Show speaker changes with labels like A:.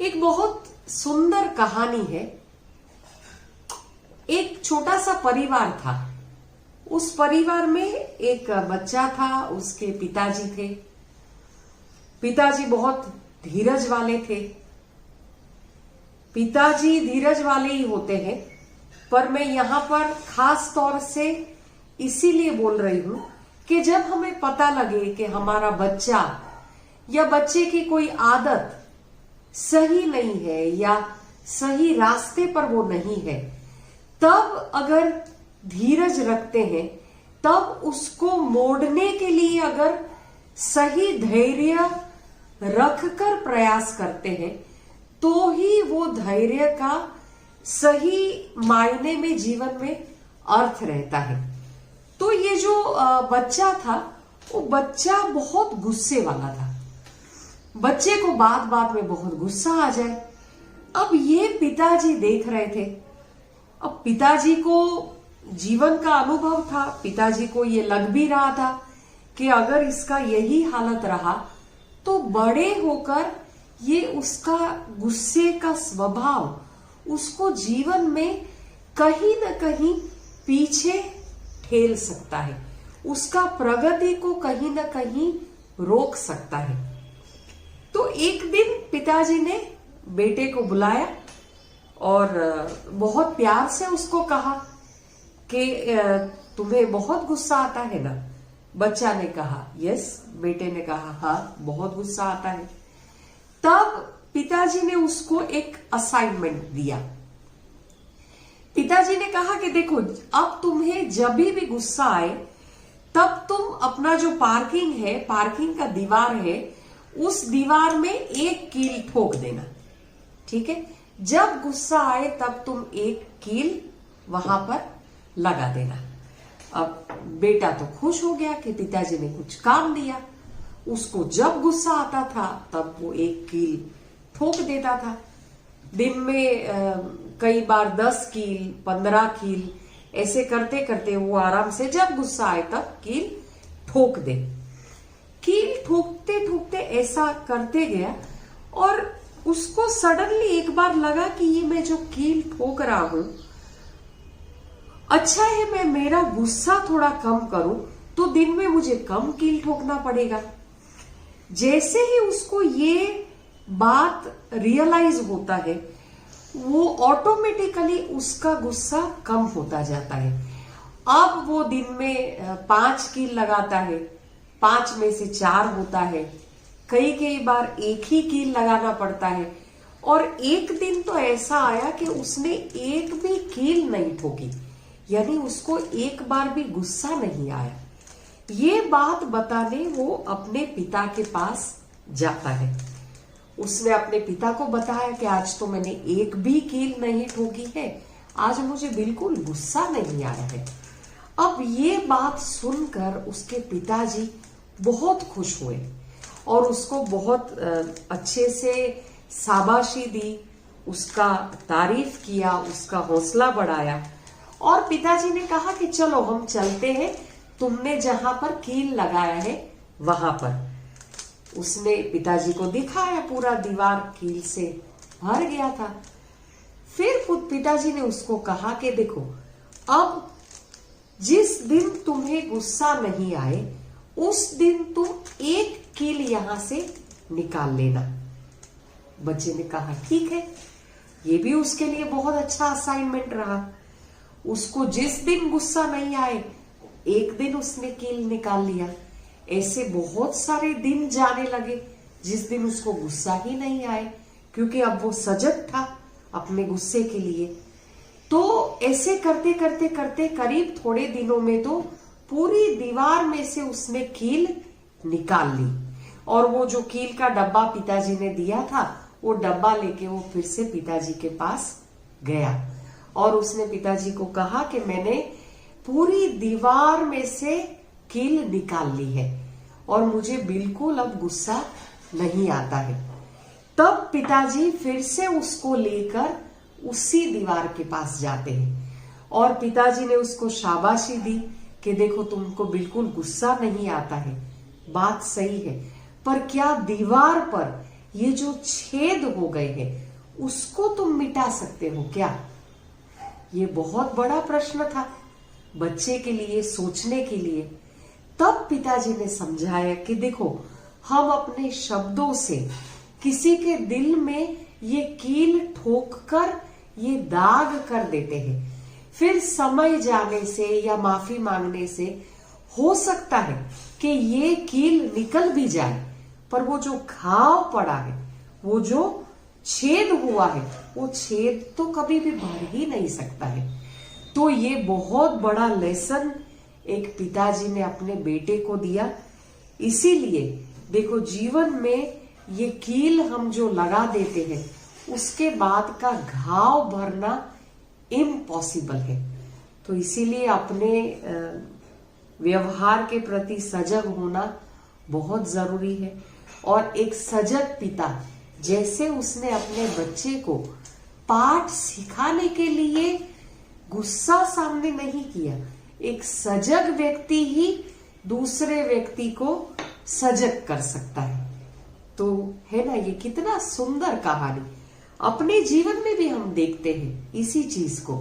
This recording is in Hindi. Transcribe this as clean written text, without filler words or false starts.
A: एक बहुत सुंदर कहानी है। एक छोटा सा परिवार था। उस परिवार में एक बच्चा था, उसके पिताजी थे। पिताजी बहुत धीरज वाले थे। पिताजी धीरज वाले ही होते हैं, पर मैं यहां पर खास तौर से इसीलिए बोल रही हूं कि जब हमें पता लगे कि हमारा बच्चा या बच्चे की कोई आदत सही नहीं है या सही रास्ते पर वो नहीं है, तब अगर धीरज रखते हैं, तब उसको मोड़ने के लिए अगर सही धैर्य रखकर प्रयास करते हैं, तो ही वो धैर्य का सही मायने में जीवन में अर्थ रहता है। तो ये जो बच्चा था, वो बच्चा बहुत गुस्से वाला था। बच्चे को बात बात में बहुत गुस्सा आ जाए। अब ये पिताजी देख रहे थे। अब पिताजी को जीवन का अनुभव था। पिताजी को ये लग भी रहा था कि अगर इसका यही हालत रहा तो बड़े होकर ये उसका गुस्से का स्वभाव उसको जीवन में कहीं न कहीं पीछे ठेल सकता है, उसका प्रगति को कहीं न कहीं रोक सकता है। तो एक दिन पिताजी ने बेटे को बुलाया और बहुत प्यार से उसको कहा कि तुम्हें बहुत गुस्सा आता है ना? बच्चा ने कहा यस। बेटे ने कहा हाँ, बहुत गुस्सा आता है। तब पिताजी ने उसको एक असाइनमेंट दिया। पिताजी ने कहा कि देखो, अब तुम्हें जब भी गुस्सा आए, तब तुम अपना जो पार्किंग है, पार्किंग का दीवार है, उस दीवार में एक कील ठोक देना। ठीक है? जब गुस्सा आए तब तुम एक कील वहां पर लगा देना। अब बेटा तो खुश हो गया कि पिताजी ने कुछ काम दिया। उसको जब गुस्सा आता था तब वो एक कील ठोक देता था। दिन में कई बार 10 कील, 15 कील ऐसे करते करते वो आराम से जब गुस्सा आए तब कील ठोक दे। कील ठोकते ठोकते ऐसा करते गया और उसको सडनली एक बार लगा कि ये मैं जो कील ठोक रहा हूं, अच्छा है मैं मेरा गुस्सा थोड़ा कम करूं तो दिन में मुझे कम कील ठोकना पड़ेगा। जैसे ही उसको ये बात रियलाइज होता है, वो ऑटोमेटिकली उसका गुस्सा कम होता जाता है। अब वो दिन में 5 कील लगाता है, 5 में से 4 होता है। कई बार एक ही कील लगाना पड़ता है। और एक दिन तो ऐसा आया कि उसने एक भी कील नहीं ठोकी, यानी उसको एक बार भी गुस्सा नहीं आया। ये बात बताने वो अपने पिता के पास जाता है। उसने अपने पिता को बताया कि आज तो मैंने एक भी कील नहीं ठोकी है, आज मुझे बिल्कुल गुस्सा नहीं आया है। अब ये बात सुनकर उसके पिताजी बहुत खुश हुए और उसको बहुत अच्छे से शाबाशी दी, उसका तारीफ किया, उसका हौसला बढ़ाया। और पिताजी ने कहा कि चलो हम चलते हैं, तुमने जहां पर कील लगाया है वहां पर। उसने पिताजी को दिखाया, पूरा दीवार कील से भर गया था। फिर खुद पिताजी ने उसको कहा कि देखो, अब जिस दिन तुम्हें गुस्सा नहीं आए, उस दिन तुम एक कील यहां से निकाल लेना। बच्चे ने कहा ठीक है। ये भी उसके लिए बहुत अच्छा असाइनमेंट रहा। उसको जिस दिन गुस्सा नहीं आए, एक दिन उसने कील निकाल लिया। ऐसे बहुत सारे दिन जाने लगे जिस दिन उसको गुस्सा ही नहीं आए, क्योंकि अब वो सजग था अपने गुस्से के लिए। तो ऐसे करते करते करते करीब थोड़े दिनों में तो पूरी दीवार में से उसने कील निकाल ली। और वो जो कील का डब्बा पिताजी ने दिया था, वो डब्बा लेके वो फिर से पिताजी के पास गया और उसने पिताजी को कहा कि मैंने पूरी दीवार में से कील निकाल ली है और मुझे बिल्कुल अब गुस्सा नहीं आता है। तब पिताजी फिर से उसको लेकर उसी दीवार के पास जाते हैं और पिताजी ने उसको शाबाशी दी कि देखो, तुमको बिल्कुल गुस्सा नहीं आता है, बात सही है, पर क्या दीवार पर ये जो छेद हो गए हैं उसको तुम मिटा सकते हो क्या? ये बहुत बड़ा प्रश्न था बच्चे के लिए सोचने के लिए। तब पिताजी ने समझाया कि देखो, हम अपने शब्दों से किसी के दिल में ये कील ठोक कर ये दाग कर देते हैं। फिर समय जाने से या माफी मांगने से हो सकता है कि ये कील निकल भी जाए, पर वो जो घाव पड़ा है, वो जो छेद हुआ है, वो छेद तो कभी भी भर ही नहीं सकता है। तो ये बहुत बड़ा लेसन एक पिताजी ने अपने बेटे को दिया। इसीलिए देखो, जीवन में ये कील हम जो लगा देते हैं उसके बाद का घाव भरना इम्पॉसिबल है। तो इसीलिए अपने व्यवहार के प्रति सजग होना बहुत जरूरी है। और एक सजग पिता, जैसे उसने अपने बच्चे को पाठ सिखाने के लिए गुस्सा सामने नहीं किया, एक सजग व्यक्ति ही दूसरे व्यक्ति को सजग कर सकता है। तो है ना, ये कितना सुंदर कहानी। अपने जीवन में भी हम देखते हैं इसी चीज को।